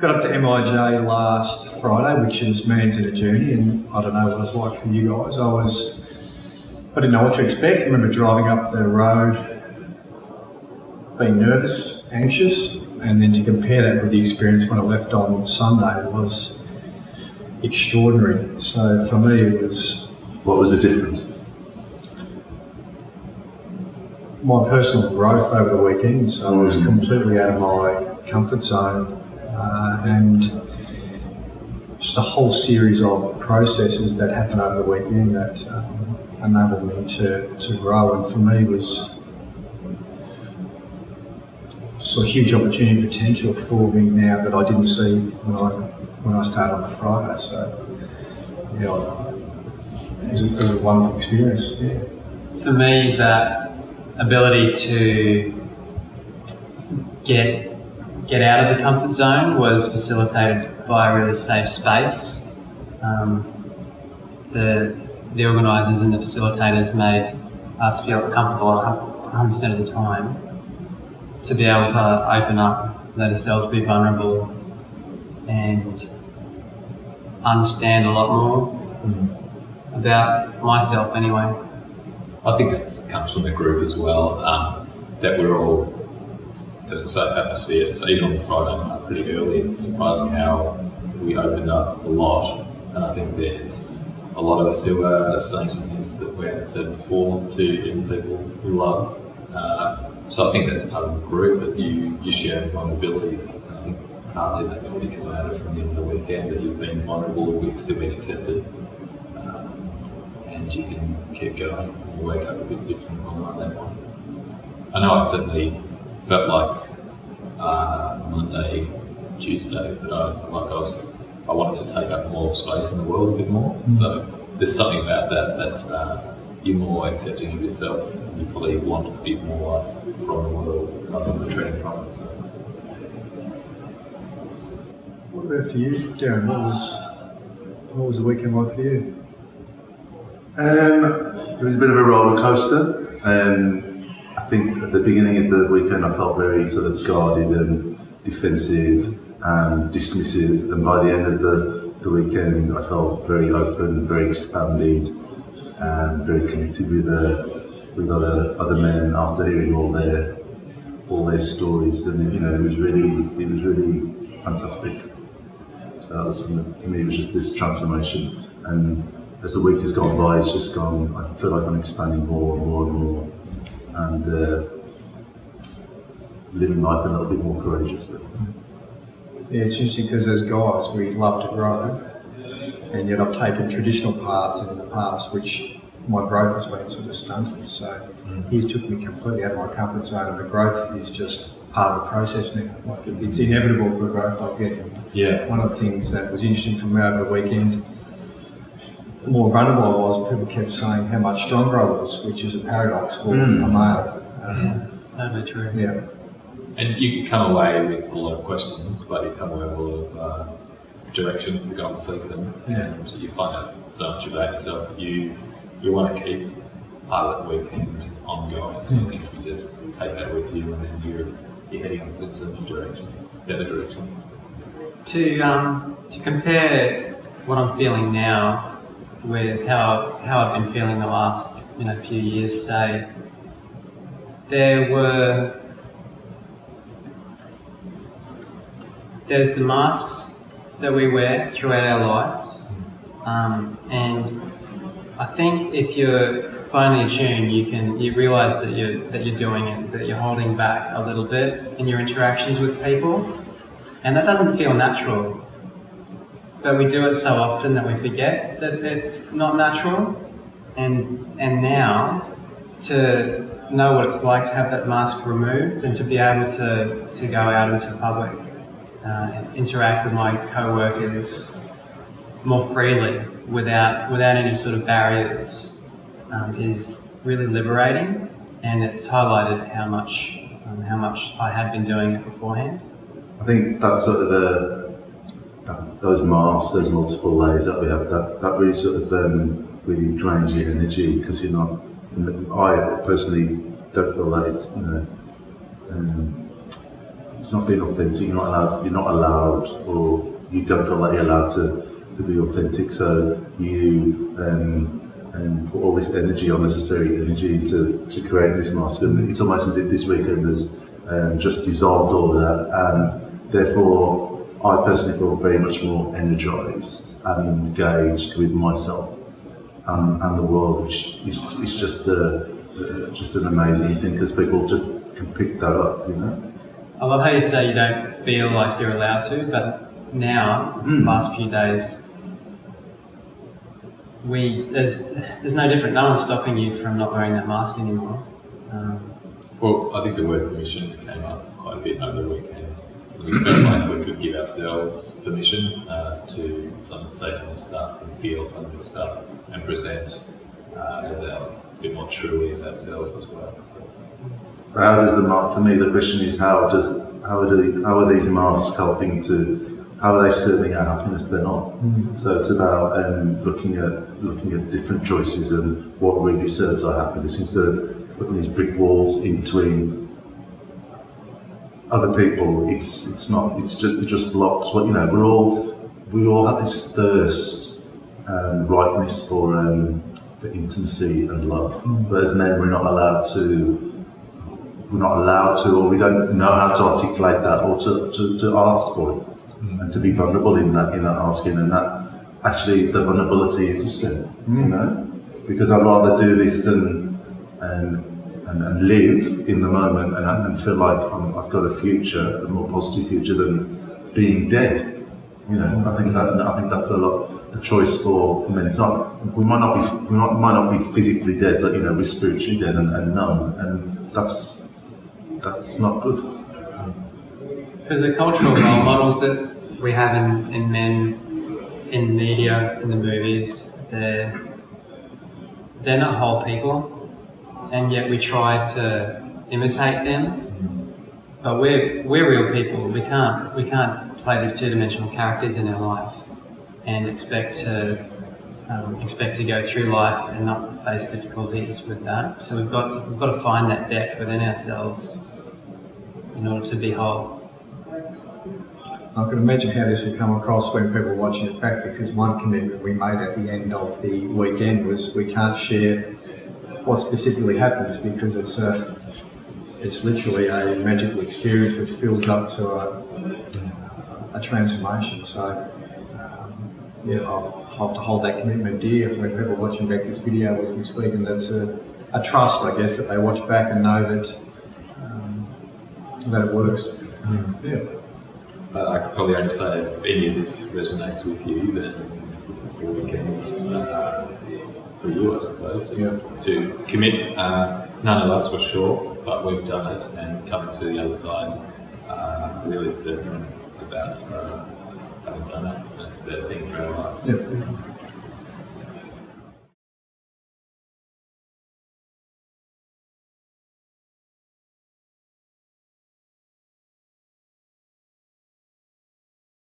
Got up to MIJ last Friday, which is man's in a journey, and I don't know what it's like for you guys. I didn't know what to expect. I remember driving up the road, being nervous, anxious, and then to compare that with the experience when I left on Sunday was extraordinary. So for me, it was... What was the difference? My personal growth over the weekend. So I was completely out of my comfort zone. And just a whole series of processes that happened over the weekend that enabled me to grow, and for me was saw a huge opportunity and potential for me now that I didn't see when I started on the Friday. So yeah, it was a wonderful experience. Yeah. For me, that ability to get out of the comfort zone was facilitated by a really safe space. The organisers and the facilitators made us feel comfortable 100% of the time to be able to open up, let ourselves be vulnerable and understand a lot more about myself anyway. I think that comes from the group as well, that we're all, there's a safe atmosphere. So even on the Friday night pretty early, it surprised me how we opened up a lot, and I think there's a lot of us who are saying some things that we haven't said before to even people we love. So I think that's part of the group, that you share vulnerabilities, and I think partly that's what you come out of from the end of the weekend, that you've been vulnerable, it's still been accepted, and you can keep going. You wake up a bit different on Monday morning. I know I certainly felt like Monday, Tuesday, but I felt like I wanted to take up more space in the world a bit more. So there's something about that you're more accepting of yourself, and you probably want a bit more from the world rather than retreating from it. So. What about for you, Darren? What was the weekend like for you? It was a bit of a roller coaster. I think at the beginning of the weekend I felt very sort of guarded and defensive and dismissive, and by the end of the weekend I felt very open, very expanded, and very connected with other men after hearing all their stories, and it was really fantastic. So that was, for me, it was just this transformation, and as the week has gone by, it's just gone. I feel like I'm expanding more and more and more, and living life a little bit more courageously. Yeah, it's interesting because as guys, we love to grow, and yet I've taken traditional paths in the past, which my growth has been sort of stunted. So here took me completely out of my comfort zone, and the growth is just part of the process now. Like it's inevitable, the growth I get. Yeah. One of the things that was interesting for me over the weekend, the more vulnerable I was, people kept saying how much stronger I was, which is a paradox for a male. That's totally true. Yeah. And you come away with a lot of questions, but you come away with a lot of directions to go and seek them, and you find out so much about yourself that you want to keep part of that weekend ongoing. I think you just take that with you, and then you're heading off in some new directions, better directions. To compare what I'm feeling now with how I've been feeling the last few years, say, there's the masks that we wear throughout our lives, and I think if you're finely attuned, you realise that you're doing it, that you're holding back a little bit in your interactions with people, and that doesn't feel natural. But we do it so often that we forget that it's not natural, and now to know what it's like to have that mask removed and to be able to go out into public, interact with my co-workers more freely without any sort of barriers is really liberating, and it's highlighted how much I had been doing it beforehand. I think that's sort of those masks, those multiple layers that we have, that really sort of really drains your energy, because you're not. I personally don't feel that it's it's not being authentic. You're not allowed, or you don't feel like you're allowed to be authentic. So you put all this energy, unnecessary energy, into creating this mask, and it's almost as if this weekend has just dissolved all of that, and therefore I personally feel very much more energised and engaged with myself and the world, which is just an amazing thing, because people just can pick that up, you know. I love how you say you don't feel like you're allowed to, but now, the last few days, there's no different. No one's stopping you from not wearing that mask anymore. Well, I think the word permission came up quite a bit over the weekend. We felt like we could give ourselves permission to say some of the stuff and feel some of the stuff and present a bit more truly as ourselves as well. So. How does for me, the question is how are these masks helping how are they serving our happiness? They're not. So it's about looking at different choices and what really serves our happiness, instead of putting these brick walls in between other people. It just blocks what, you know. We all have this thirst, ripeness for intimacy and love, but as men we're not allowed to, or we don't know how to articulate that, or to ask for it, and to be vulnerable in that asking, and that actually the vulnerability is a strength, you know, because I'd rather do this and live in the moment and feel like I've got a future, a more positive future, than being dead. You know, I think that's a lot the choice for many. It's not, we might not be physically dead, but you know, we're spiritually dead and numb, and that's not good. Because the cultural role models that we have in men, in media, in the movies, they're not whole people. And yet we try to imitate them, but we're real people. We can't play these two-dimensional characters in our life and expect to go through life and not face difficulties with that. So we've got to find that depth within ourselves in order to be whole. I can imagine how this will come across when people are watching it back, because one commitment we made at the end of the weekend was we can't share what specifically happens, because it's literally a magical experience which builds up to a transformation. So I'll have to hold that commitment dear when people are watching back this video as we speak, and that's a trust, I guess, that they watch back and know that it works. Yeah. I could probably only say, if any of this resonates with you, then this is the weekend for you, I suppose, to commit. None of us were sure, but we've done it and come to the other side really certain about having done it. That's a better thing for our lives. Yeah.